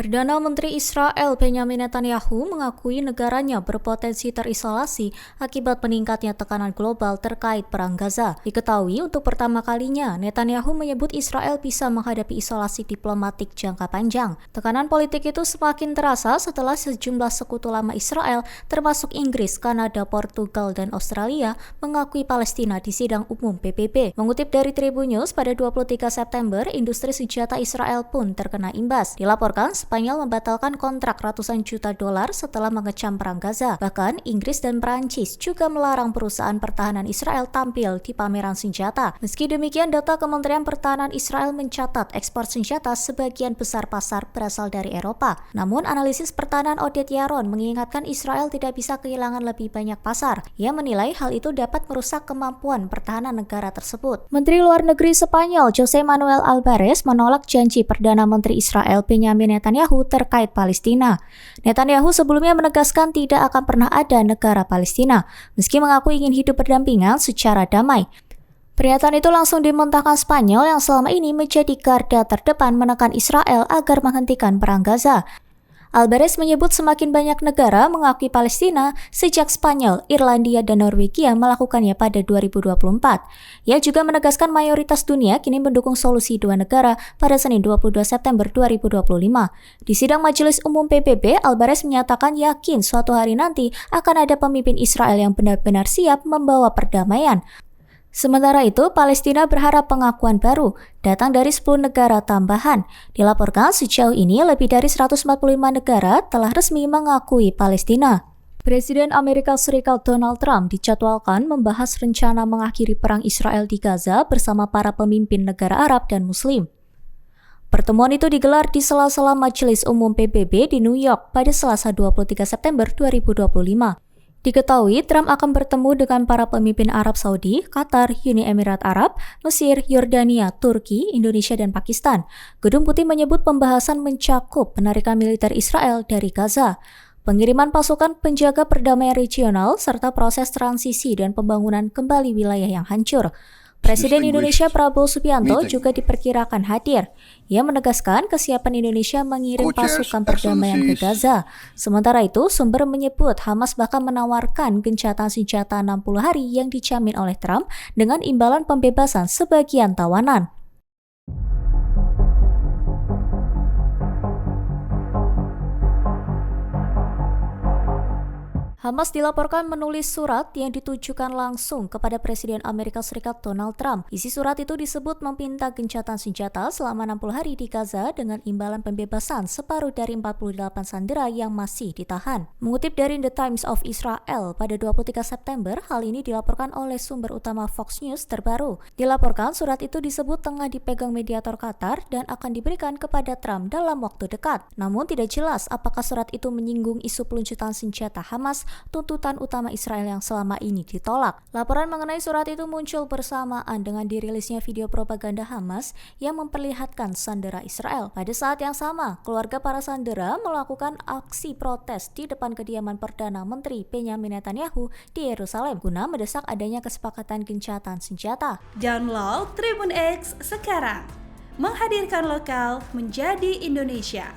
Perdana Menteri Israel Benjamin Netanyahu mengakui negaranya berpotensi terisolasi akibat meningkatnya tekanan global terkait Perang Gaza. Diketahui untuk pertama kalinya, Netanyahu menyebut Israel bisa menghadapi isolasi diplomatik jangka panjang. Tekanan politik itu semakin terasa setelah sejumlah sekutu lama Israel, termasuk Inggris, Kanada, Portugal, dan Australia, mengakui Palestina di sidang umum PBB. Mengutip dari Tribun News, pada 23 September, industri senjata Israel pun terkena imbas. Dilaporkan, Spanyol membatalkan kontrak ratusan juta dolar setelah mengecam Perang Gaza. Bahkan, Inggris dan Perancis juga melarang perusahaan pertahanan Israel tampil di pameran senjata. Meski demikian, data Kementerian Pertahanan Israel mencatat ekspor senjata sebagian besar pasar berasal dari Eropa. Namun, analisis pertahanan Oded Yaron mengingatkan Israel tidak bisa kehilangan lebih banyak pasar. Ia menilai hal itu dapat merusak kemampuan pertahanan negara tersebut. Menteri Luar Negeri Spanyol José Manuel Álvarez menolak janji Perdana Menteri Israel Benjamin Netanyahu terkait Palestina. Netanyahu sebelumnya menegaskan tidak akan pernah ada negara Palestina, meski mengaku ingin hidup berdampingan secara damai. Pernyataan itu langsung dimentahkan Spanyol yang selama ini menjadi garda terdepan menekan Israel agar menghentikan Perang Gaza. Álvarez menyebut semakin banyak negara mengakui Palestina sejak Spanyol, Irlandia, dan Norwegia melakukannya pada 2024. Ia juga menegaskan mayoritas dunia kini mendukung solusi dua negara pada Senin 22 September 2025. Di sidang Majelis Umum PBB, Álvarez menyatakan yakin suatu hari nanti akan ada pemimpin Israel yang benar-benar siap membawa perdamaian. Sementara itu, Palestina berharap pengakuan baru datang dari 10 negara tambahan. Dilaporkan sejauh ini lebih dari 145 negara telah resmi mengakui Palestina. Presiden Amerika Serikat Donald Trump dijadwalkan membahas rencana mengakhiri perang Israel di Gaza bersama para pemimpin negara Arab dan Muslim. Pertemuan itu digelar di sela-sela Majelis Umum PBB di New York pada Selasa 23 September 2025. Diketahui, Trump akan bertemu dengan para pemimpin Arab Saudi, Qatar, Uni Emirat Arab, Mesir, Yordania, Turki, Indonesia, dan Pakistan. Gedung Putih menyebut pembahasan mencakup penarikan militer Israel dari Gaza, pengiriman pasukan penjaga perdamaian regional, serta proses transisi dan pembangunan kembali wilayah yang hancur. Presiden Indonesia Prabowo Subianto juga diperkirakan hadir. Ia menegaskan kesiapan Indonesia mengirim pasukan perdamaian ke Gaza. Sementara itu, sumber menyebut Hamas bahkan menawarkan gencatan senjata 60 hari yang dijamin oleh Trump dengan imbalan pembebasan sebagian tawanan. Hamas dilaporkan menulis surat yang ditujukan langsung kepada Presiden Amerika Serikat Donald Trump. Isi surat itu disebut meminta gencatan senjata selama 60 hari di Gaza dengan imbalan pembebasan separuh dari 48 sandera yang masih ditahan. Mengutip dari The Times of Israel pada 23 September, hal ini dilaporkan oleh sumber utama Fox News terbaru. Dilaporkan surat itu disebut tengah dipegang mediator Qatar dan akan diberikan kepada Trump dalam waktu dekat. Namun tidak jelas apakah surat itu menyinggung isu peluncuran senjata Hamas, tuntutan utama Israel yang selama ini ditolak. Laporan mengenai surat itu muncul bersamaan dengan dirilisnya video propaganda Hamas yang memperlihatkan sandera Israel. Pada saat yang sama, keluarga para sandera melakukan aksi protes di depan kediaman Perdana Menteri Benjamin Netanyahu di Yerusalem guna mendesak adanya kesepakatan gencatan senjata. Download Tribun X sekarang, menghadirkan lokal menjadi Indonesia.